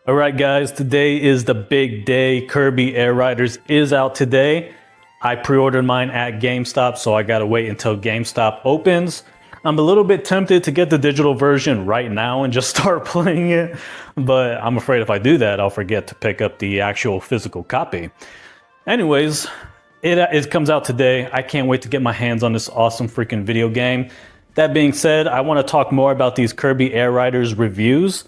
All right, guys, today is the big day. Kirby Air Riders is out today. I pre-ordered mine at GameStop, so I gotta wait until GameStop opens. I'm a little bit tempted to get the digital version right now and just start playing it, but I'm afraid if I do that, I'll forget to pick up the actual physical copy. Anyways, it comes out today. I can't wait to get my hands on this awesome freaking video game. That being said, I want to talk more about these Kirby Air Riders reviews.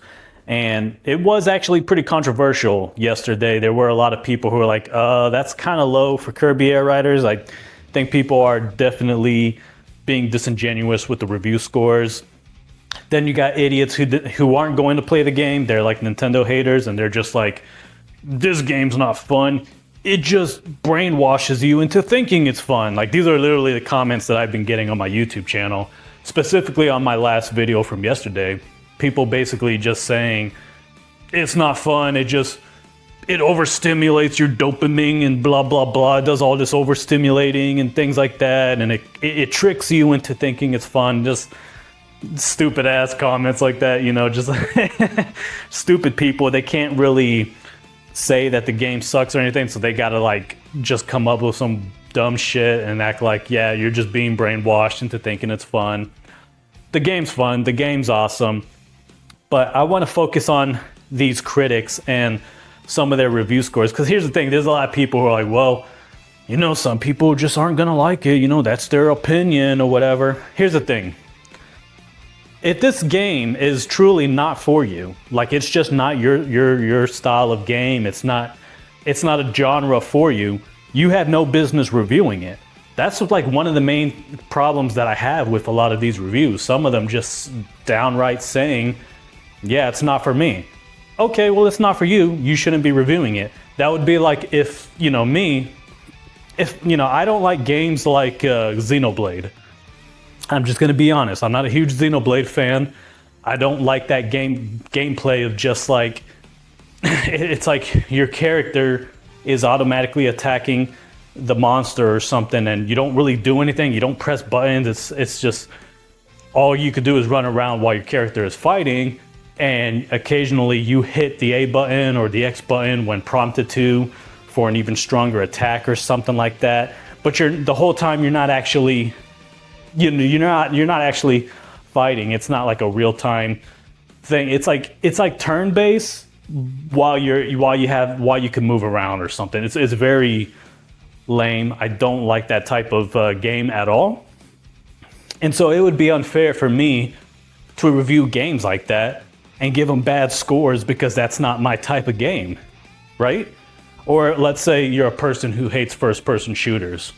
And it was actually pretty controversial yesterday. There were a lot of people who were like, that's kind of low for Kirby Air Riders. I think people are definitely being disingenuous with the review scores. Then you got idiots who aren't going to play the game. They're like Nintendo haters, and they're just like, this game's not fun. It just brainwashes you into thinking it's fun. Like, these are literally the comments that I've been getting on my YouTube channel, specifically on my last video from yesterday. People basically just saying it's not fun, it overstimulates your dopamine and blah blah blah. It does all this overstimulating and things like that, and it tricks you into thinking it's fun. Just stupid ass comments like that, you know, just stupid people. They can't really say that the game sucks or anything, so they gotta like just come up with some dumb shit and act like, yeah, you're just being brainwashed into thinking it's fun. The game's fun, the game's awesome. But I want to focus on these critics and some of their review scores. Because here's the thing, there's a lot of people who are like, well, you know, some people just aren't going to like it. You know, that's their opinion or whatever. Here's the thing. If this game is truly not for you, like it's just not your style of game, it's not a genre for you, you have no business reviewing it. That's like one of the main problems that I have with a lot of these reviews. Some of them just downright saying, yeah, it's not for me. Okay, well, it's not for you. You shouldn't be reviewing it. That would be like if, you know, I don't like games like Xenoblade. I'm just gonna be honest. I'm not a huge Xenoblade fan. I don't like that gameplay of just like, it's like your character is automatically attacking the monster or something and you don't really do anything. You don't press buttons. It's just, all you could do is run around while your character is fighting. And occasionally you hit the A button or the X button when prompted to for an even stronger attack or something like that. But the whole time you're not actually, you're not actually fighting. It's not like a real time thing. It's like turn based while you can move around or something. It's very lame. I don't like that type of game at all. And so it would be unfair for me to review games like that and give them bad scores because that's not my type of game, right? Or let's say you're a person who hates first-person shooters.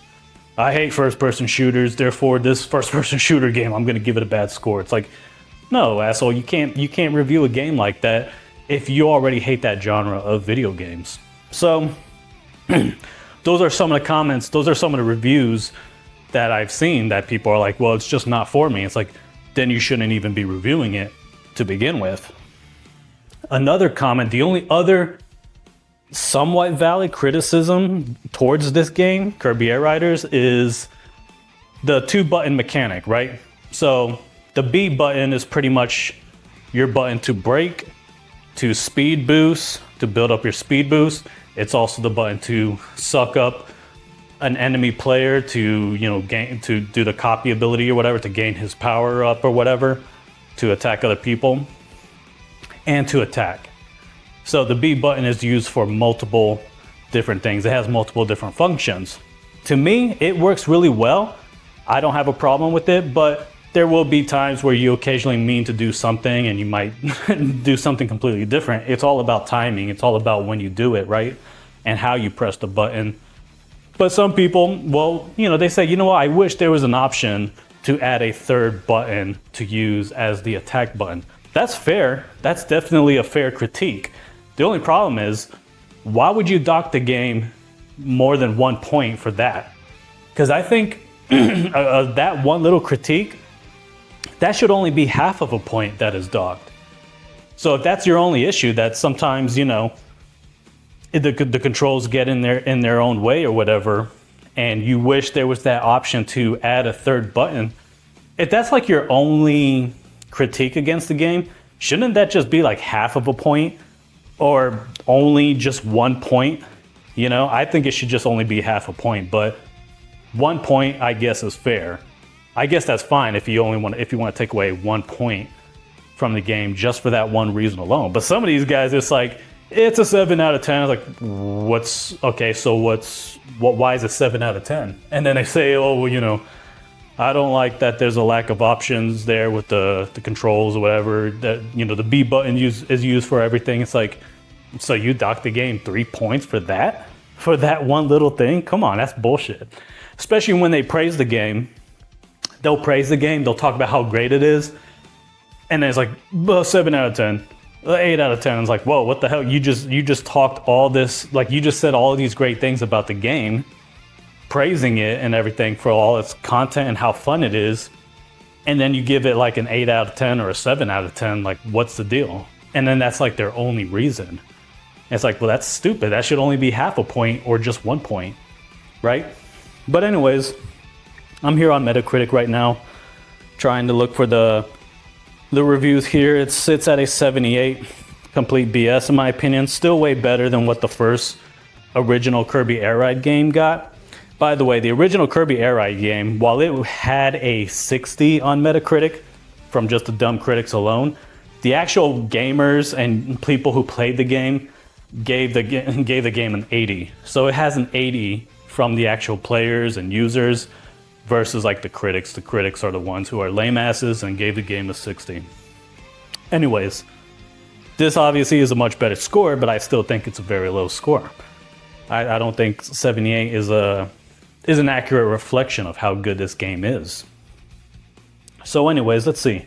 I hate first-person shooters, therefore this first-person shooter game, I'm gonna give it a bad score. It's like, no, asshole, you can't review a game like that if you already hate that genre of video games. So, those are some of the comments, those are some of the reviews that I've seen that people are like, well, it's just not for me. It's like, then you shouldn't even be reviewing it to begin with. Another comment, the only other somewhat valid criticism towards this game, Kirby Air Riders, is the 2-button mechanic, right? So the B button is pretty much your button to brake, to speed boost, to build up your speed boost. It's also the button to suck up an enemy player to, you know, to do the copy ability or whatever, to gain his power up or whatever, to attack other people, and to attack. So the B button is used for multiple different things. It has multiple different functions. To me, it works really well. I don't have a problem with it, but there will be times where you occasionally mean to do something and you might do something completely different. It's all about timing. It's all about when you do it, right? And how you press the button. But some people, well, you know, they say, you know what, I wish there was an option to add a third button to use as the attack button. That's fair. That's definitely a fair critique. The only problem is, why would you dock the game more than 1 point for that? Because I think that one little critique, that should only be half of a point that is docked. So if that's your only issue, that sometimes, you know, the controls get in their own way or whatever, and you wish there was that option to add a third button, if that's like your only critique against the game, shouldn't that just be like half of a point? or only just 1 point. You know, I think it should just only be half a point, but 1 point I guess is fair. I guess that's fine if you want to take away 1 point from the game just for that one reason alone. But some of these guys, it's like, it's a 7 out of 10. Like, why is it 7 out of 10? And then they say, oh, well, you know, I don't like that there's a lack of options there with the controls or whatever, that, you know, the B button is used for everything. It's like, so you dock the game 3 points for that one little thing? Come on, that's bullshit. Especially when they praise the game. They'll praise the game, they'll talk about how great it is, and then it's like, well, 7 out of 10, 8 out of 10. It's like, whoa, what the hell? You just talked all this, like, you just said all these great things about the game, praising it and everything for all its content and how fun it is, and then you give it like an 8 out of 10 or a 7 out of 10. Like, what's the deal? And then that's like their only reason. And it's like, well, that's stupid. That should only be half a point or just 1 point, right? But anyways, I'm here on Metacritic right now, trying to look for the reviews here. It sits at a 78, complete BS in my opinion. Still way better than what the first original Kirby Air Ride game got. By the way, the original Kirby Air Ride game, while it had a 60 on Metacritic from just the dumb critics alone, the actual gamers and people who played the game gave the game an 80. So it has an 80 from the actual players and users, versus like the critics. The critics are the ones who are lame asses and gave the game a 60. Anyways, this obviously is a much better score, but I still think it's a very low score. I don't think 78 is an accurate reflection of how good this game is. So anyways, let's see.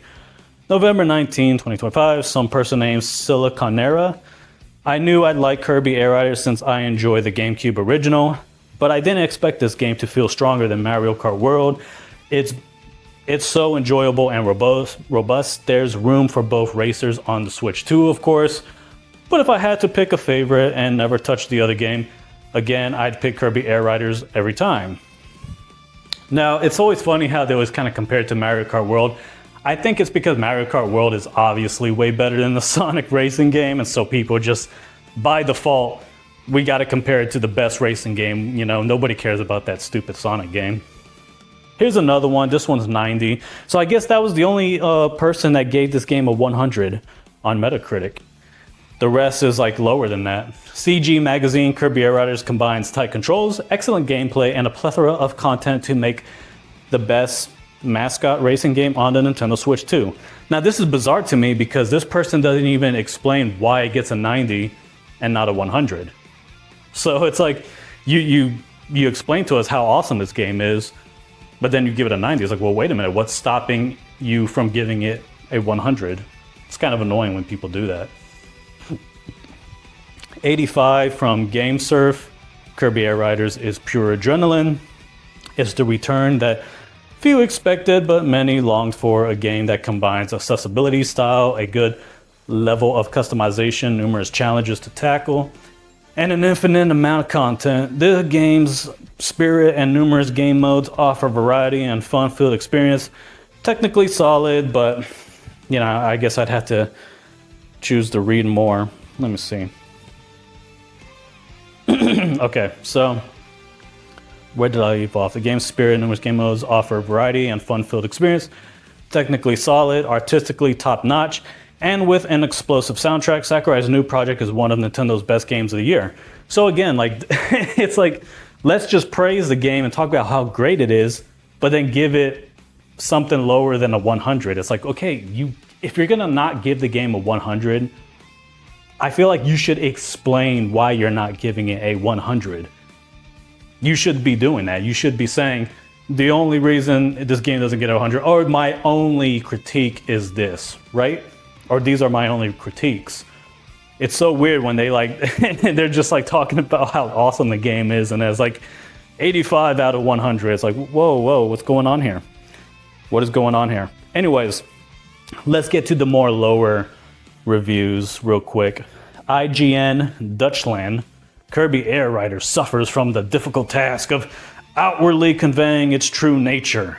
November 19, 2025, some person named Siliconera. I knew I'd like Kirby Air Riders since I enjoy the GameCube original, but I didn't expect this game to feel stronger than Mario Kart World. It's so enjoyable and robust. There's room for both racers on the Switch too, of course. But if I had to pick a favorite and never touch the other game, again, I'd pick Kirby Air Riders every time. Now, it's always funny how they was kind of compared to Mario Kart World. I think it's because Mario Kart World is obviously way better than the Sonic racing game, and so people just, by default, we got to compare it to the best racing game. You know, nobody cares about that stupid Sonic game. Here's another one. This one's 90. So I guess that was the only person that gave this game a 100 on Metacritic. The rest is like lower than that. CG Magazine, Kirby Air Riders combines tight controls, excellent gameplay, and a plethora of content to make the best mascot racing game on the Nintendo Switch 2. Now this is bizarre to me because this person doesn't even explain why it gets a 90 and not a 100. So it's like, you explain to us how awesome this game is, but then you give it a 90. It's like, well, wait a minute, what's stopping you from giving it a 100? It's kind of annoying when people do that. 85 from GameSurf, Kirby Air Riders is pure adrenaline. It's the return that few expected, but many longed for, a game that combines accessibility, style, a good level of customization, numerous challenges to tackle, and an infinite amount of content. The game's spirit and numerous game modes offer variety and fun-filled experience. Technically solid, but you know, I guess I'd have to choose to read more. Let me see. Okay, so where did I leave off? The game's spirit and numerous game modes offer variety and fun-filled experience. Technically solid, artistically top-notch, and with an explosive soundtrack, Sakurai's new project is one of Nintendo's best games of the year. So again, like, it's like, let's just praise the game and talk about how great it is, but then give it something lower than a 100. It's like, okay, if you're gonna not give the game a 100, I feel like you should explain why you're not giving it a 100. You should be doing that. You should be saying, the only reason this game doesn't get a 100, or my only critique is this, right? Or these are my only critiques. It's so weird when they like, they're just like talking about how awesome the game is, and there's like 85 out of 100. It's like, whoa, what's going on here? What is going on here? Anyways, let's get to the more lower reviews real quick. IGN Dutchland, Kirby Air Riders suffers from the difficult task of outwardly conveying its true nature.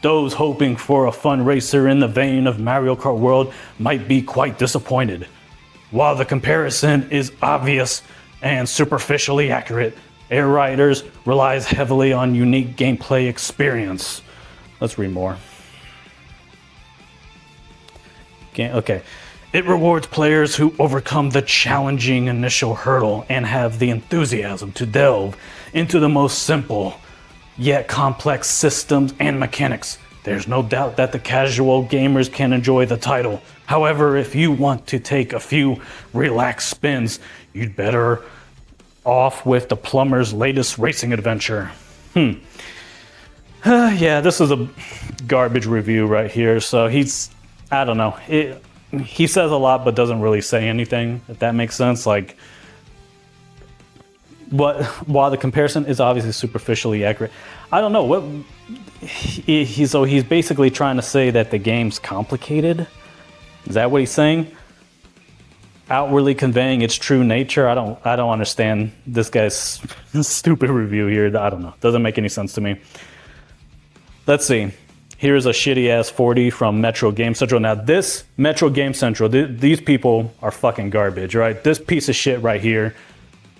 Those hoping for a fun racer in the vein of Mario Kart World might be quite disappointed. While the comparison is obvious and superficially accurate, Air Riders relies heavily on unique gameplay experience. Let's read more. Okay. It rewards players who overcome the challenging initial hurdle and have the enthusiasm to delve into the most simple yet complex systems and mechanics. There's no doubt that the casual gamers can enjoy the title. However, if you want to take a few relaxed spins, you'd better off with the plumber's latest racing adventure. Yeah, this is a garbage review right here. So I don't know. He says a lot but doesn't really say anything, if that makes sense. Like, while the comparison is obviously superficially accurate, I don't know what he's basically trying to say that the game's complicated. Is that what he's saying? Outwardly conveying its true nature. I don't understand this guy's stupid review here. I don't know. Doesn't make any sense to me. Let's see. Here's a shitty ass 40 from Metro Game Central. Now this Metro Game Central, these people are fucking garbage, right? This piece of shit right here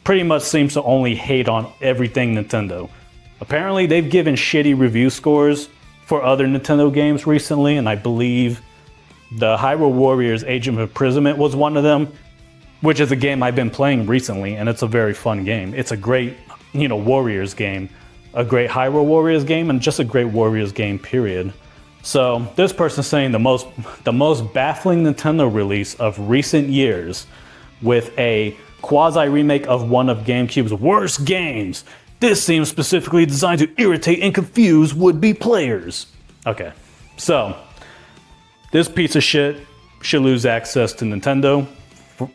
pretty much seems to only hate on everything Nintendo. Apparently they've given shitty review scores for other Nintendo games recently, and I believe the Hyrule Warriors Age of Imprisonment was one of them, which is a game I've been playing recently, and it's a very fun game. It's a great, Warriors game. A great Hyrule Warriors game, and just a great Warriors game, period. So this person's saying the most baffling Nintendo release of recent years, with a quasi remake of one of GameCube's worst games. This seems specifically designed to irritate and confuse would-be players. Okay, so this piece of shit should lose access to Nintendo,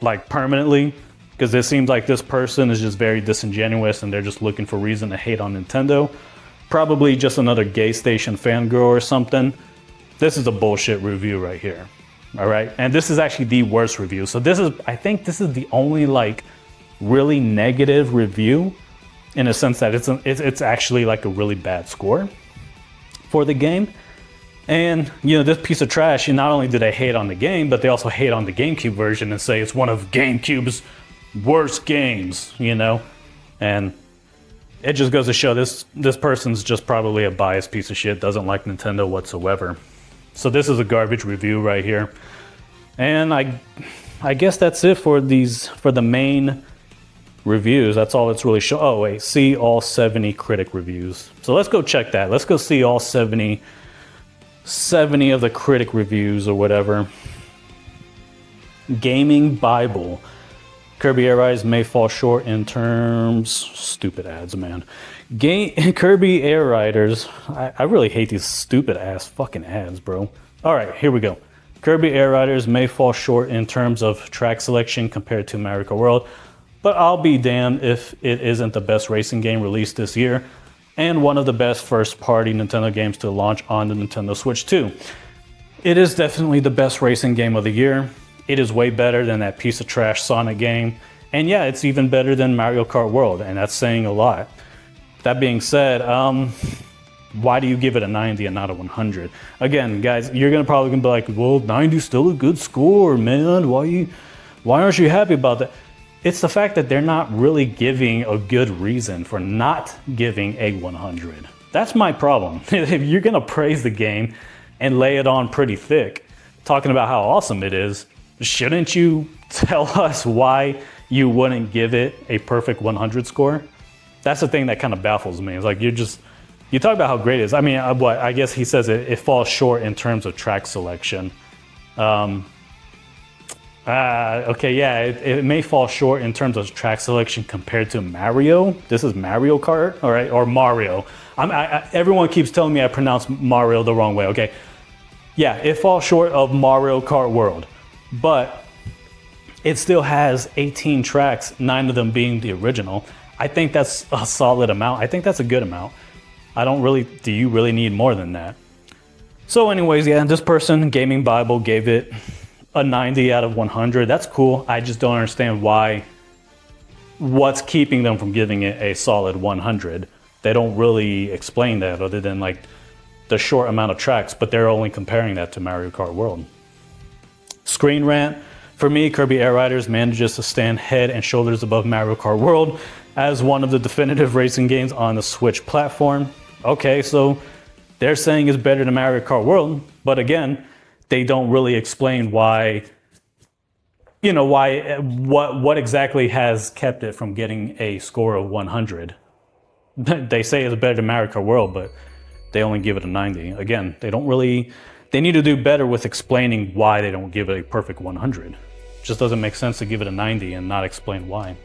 like permanently. Because it seems like this person is just very disingenuous and they're just looking for reason to hate on Nintendo. Probably just another gay station fangirl or something. This is a bullshit review right here. All right, and this is actually the worst review. So I think this is the only like really negative review, in a sense that it's actually like a really bad score for the game. And this piece of trash, not only do they hate on the game, but they also hate on the GameCube version and say it's one of GameCube's worst games, and it just goes to show this person's just probably a biased piece of shit, doesn't like Nintendo whatsoever. So this is a garbage review right here, and I guess that's it for the main reviews. That's all it's really show. Oh wait, see all 70 critic reviews. So let's go check that. Let's go see all 70 of the critic reviews or whatever. Gaming Bible. Kirby Air Riders may fall short in terms... Stupid ads, man. Kirby Air Riders... I really hate these stupid ass fucking ads, bro. Alright, here we go. Kirby Air Riders may fall short in terms of track selection compared to Mario Kart World, but I'll be damned if it isn't the best racing game released this year, and one of the best first-party Nintendo games to launch on the Nintendo Switch 2. It is definitely the best racing game of the year. It is way better than that piece of trash Sonic game. And yeah, it's even better than Mario Kart World, and that's saying a lot. That being said, why do you give it a 90 and not a 100? Again, guys, you're probably gonna be like, well, 90 is still a good score, man. Why aren't you happy about that? It's the fact that they're not really giving a good reason for not giving a 100. That's my problem. If you're gonna praise the game and lay it on pretty thick, talking about how awesome it is, shouldn't you tell us why you wouldn't give it a perfect 100 score? That's the thing that kind of baffles me. It's like you talk about how great it is. I mean, I guess he says it falls short in terms of track selection. Okay, yeah, it may fall short in terms of track selection compared to Mario. This is Mario Kart, all right, or Mario. Everyone keeps telling me I pronounce Mario the wrong way. Okay, yeah, it falls short of Mario Kart World. But it still has 18 tracks, 9 of them being the original. I think that's a solid amount. I think that's a good amount. Do you really need more than that? So anyways, yeah, this person, Gaming Bible, gave it a 90 out of 100. That's cool. I just don't understand what's keeping them from giving it a solid 100. They don't really explain that other than like the short amount of tracks, but they're only comparing that to Mario Kart World. Screen Rant, For me, Kirby Air Riders manages to stand head and shoulders above Mario Kart World as one of the definitive racing games on the Switch platform. Okay, so they're saying it's better than Mario Kart World, but again, they don't really explain why, what exactly has kept it from getting a score of 100. They say it's better than Mario Kart World, but they only give it a 90. Again, they need to do better with explaining why they don't give it a perfect 100. It just doesn't make sense to give it a 90 and not explain why.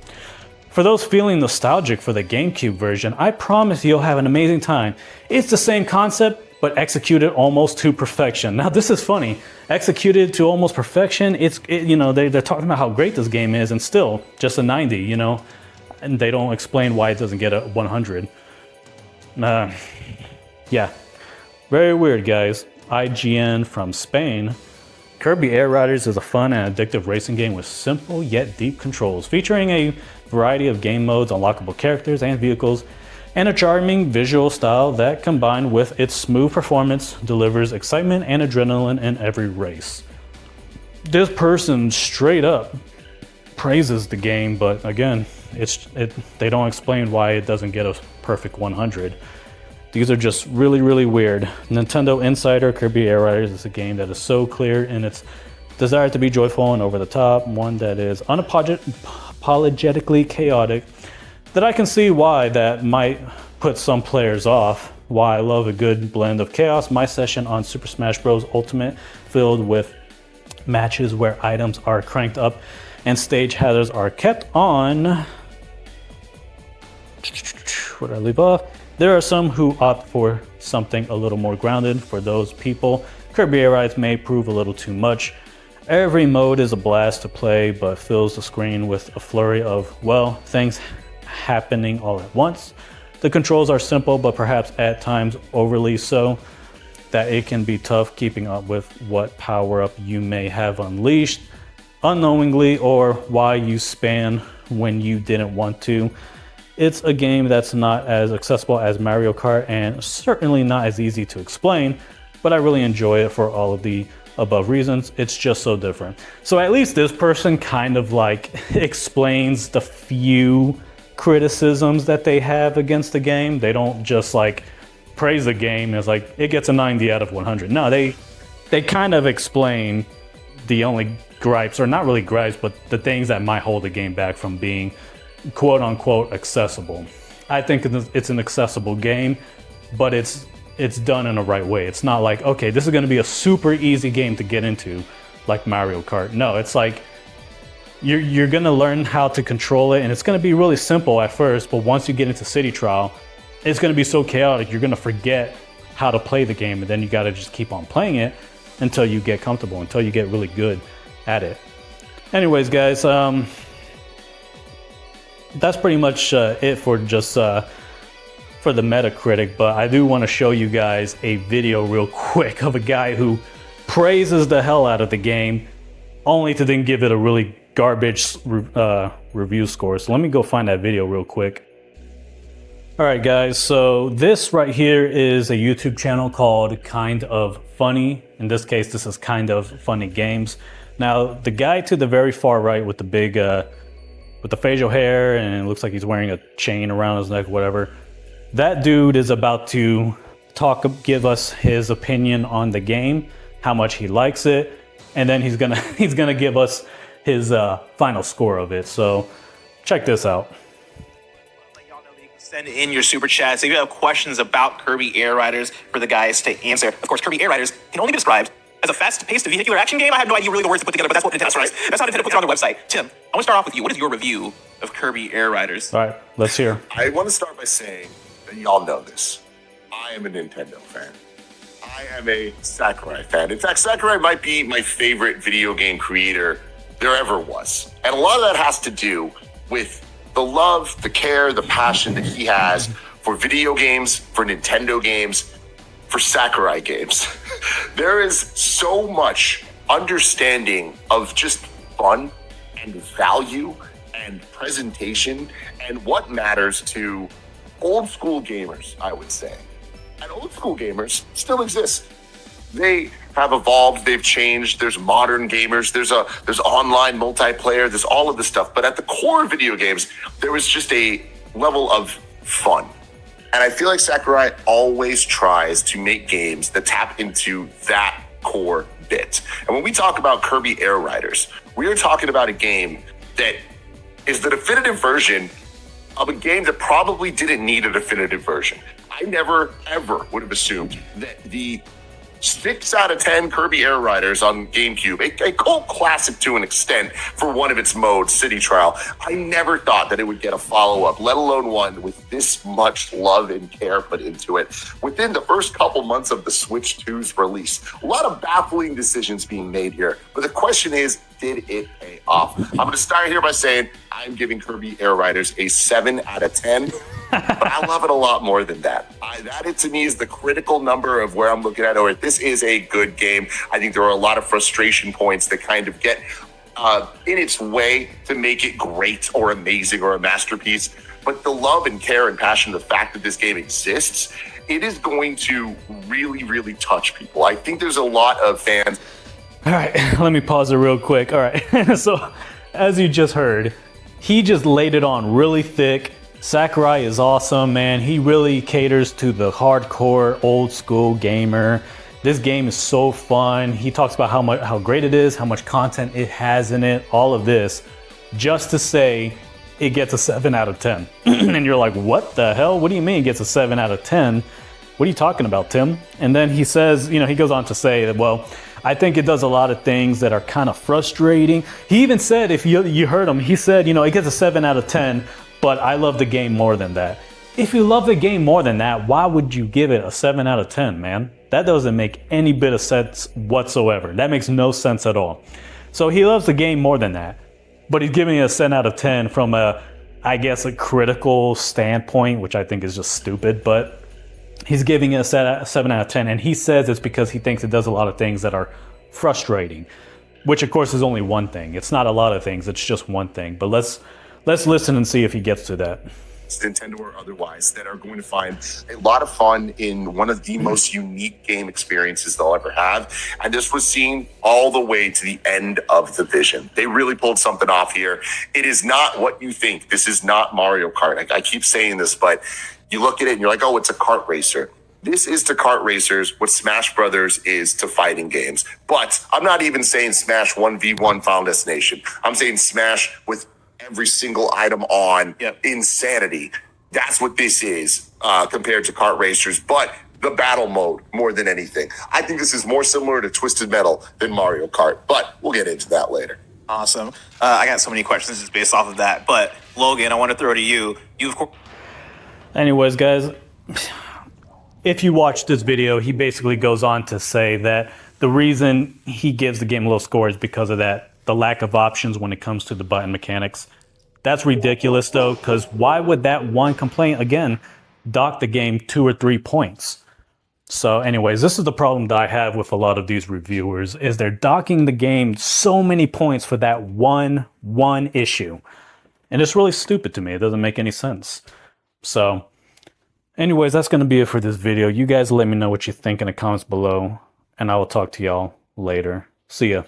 For those feeling nostalgic for the GameCube version, I promise you'll have an amazing time. It's the same concept, but executed almost to perfection. Now this is funny, executed to almost perfection, they're talking about how great this game is and still just a 90, and they don't explain why it doesn't get a 100. Yeah, very weird, guys. IGN from Spain. Kirby Air Riders is a fun and addictive racing game with simple yet deep controls, featuring a variety of game modes, unlockable characters and vehicles, and a charming visual style that, combined with its smooth performance, delivers excitement and adrenaline in every race. This person straight up praises the game, but again, they don't explain why it doesn't get a perfect 100. These are just really, really weird. Nintendo Insider Kirby Air Riders is a game that is so clear in its desire to be joyful and over the top, one that is unapologetically chaotic, that I can see why that might put some players off. Why I love a good blend of chaos. My session on Super Smash Bros. Ultimate, filled with matches where items are cranked up and stage headers are kept on. Where did I leave off? There are some who opt for something a little more grounded. For those people, Kirby Air Riders may prove a little too much. Every mode is a blast to play, but fills the screen with a flurry of, things happening all at once. The controls are simple, but perhaps at times overly so, that it can be tough keeping up with what power-up you may have unleashed unknowingly, or why you spam when you didn't want to. It's a game that's not as accessible as Mario Kart and certainly not as easy to explain, but I really enjoy it for all of the above reasons. It's just so different. So at least this person kind of explains the few criticisms that they have against the game. They don't just praise the game as it gets a 90 out of 100. No, they kind of explain the only gripes, or not really gripes, but the things that might hold the game back from being quote unquote accessible. I think it's an accessible game, but it's done in the right way. It's not okay, this is going to be a super easy game to get into like Mario Kart. No, it's you're going to learn how to control it, and it's going to be really simple at first, but once you get into City Trial, it's going to be so chaotic you're going to forget how to play the game, and then you got to just keep on playing it until you get comfortable, until you get really good at it. Anyways, guys, that's pretty much it for just for the Metacritic, but I do want to show you guys a video real quick of a guy who praises the hell out of the game only to then give it a really garbage review score. So let me go find that video real quick. All right, guys, so this right here is a YouTube channel called Kind of Funny. In this case, this is Kind of Funny Games. Now, the guy to the very far right with the big with the facial hair, and it looks like he's wearing a chain around his neck, whatever. That dude is about to give us his opinion on the game, how much he likes it, and then he's gonna give us his final score of it. So check this out. Send in your super chats if you have questions about Kirby Air Riders for the guys to answer. Of course, Kirby Air Riders can only be described as a fast-paced vehicular action game. I have no idea really the words to put together, but that's what Nintendo says. That's how Nintendo puts it on their website. Tim, I want to start off with you. What is your review of Kirby Air Riders? All right, let's hear. I want to start by saying that y'all know this. I am a Nintendo fan. I am a Sakurai fan. In fact, Sakurai might be my favorite video game creator there ever was. And a lot of that has to do with the love, the care, the passion that he has for video games, for Nintendo games, for Sakurai games. There is so much understanding of just fun and value and presentation and what matters to old school gamers, I would say. And old school gamers still exist. They have evolved, they've changed. There's modern gamers, there's online multiplayer, there's all of this stuff. But at the core of video games, there was just a level of fun. And I feel like Sakurai always tries to make games that tap into that core bit. And when we talk about Kirby Air Riders, we are talking about a game that is the definitive version of a game that probably didn't need a definitive version. I never, ever would have assumed that the 6 out of 10 Kirby Air Riders on GameCube, a cult classic to an extent for one of its modes, City Trial. I never thought that it would get a follow-up, let alone one with this much love and care put into it. Within the first couple months of the Switch 2's release, a lot of baffling decisions being made here. But the question is, did it pay off? I'm going to start here by saying I'm giving Kirby Air Riders a 7 out of 10. But I love it a lot more than that. That to me is the critical number of where I'm looking at, or this is a good game. I think there are a lot of frustration points that kind of get in its way to make it great or amazing or a masterpiece. But the love and care and passion, the fact that this game exists, it is going to really, really touch people. I think there's a lot of fans. All right, let me pause it real quick. All right, so as you just heard, he just laid it on really thick. Sakurai is awesome, man. He really caters to the hardcore, old school gamer. This game is so fun. He talks about how great it is, how much content it has in it, all of this, just to say it gets a 7 out of 10. And you're like, what the hell? What do you mean it gets a 7 out of 10? What are you talking about, Tim? And then he says, he goes on to say that, well, I think it does a lot of things that are kind of frustrating. He even said, if you heard him, he said, it gets a 7 out of 10, but I love the game more than that. If you love the game more than that, why would you give it a 7 out of 10, man? That doesn't make any bit of sense whatsoever. That makes no sense at all. So he loves the game more than that, but he's giving it a 7 out of 10 from a critical standpoint, which I think is just stupid, but he's giving it a 7 out of 10, and he says it's because he thinks it does a lot of things that are frustrating, which of course is only one thing. It's not a lot of things, it's just one thing. But let's listen and see if he gets to that. Nintendo or otherwise, that are going to find a lot of fun in one of the most unique game experiences they'll ever have. And this was seen all the way to the end of the vision. They really pulled something off here. It is not what you think. This is not Mario Kart. I keep saying this, but you look at it and you're like, oh, it's a kart racer. This is to kart racers what Smash Brothers is to fighting games. But I'm not even saying Smash 1v1 Final Destination. I'm saying Smash with every single item on. Insanity. That's what this is compared to kart racers, but the battle mode more than anything. I think this is more similar to Twisted Metal than Mario Kart, but we'll get into that later. Awesome. I got so many questions just based off of that, but Logan, I want to throw to you. You, of course. Anyways, guys, if you watch this video, he basically goes on to say that the reason he gives the game a low score is because of that, the lack of options when it comes to the button mechanics. That's ridiculous, though, because why would that one complaint, again, dock the game 2 or 3 points? So anyways, this is the problem that I have with a lot of these reviewers, is they're docking the game so many points for that one issue. And it's really stupid to me. It doesn't make any sense. So anyways, that's going to be it for this video. You guys let me know what you think in the comments below, and I will talk to y'all later. See ya.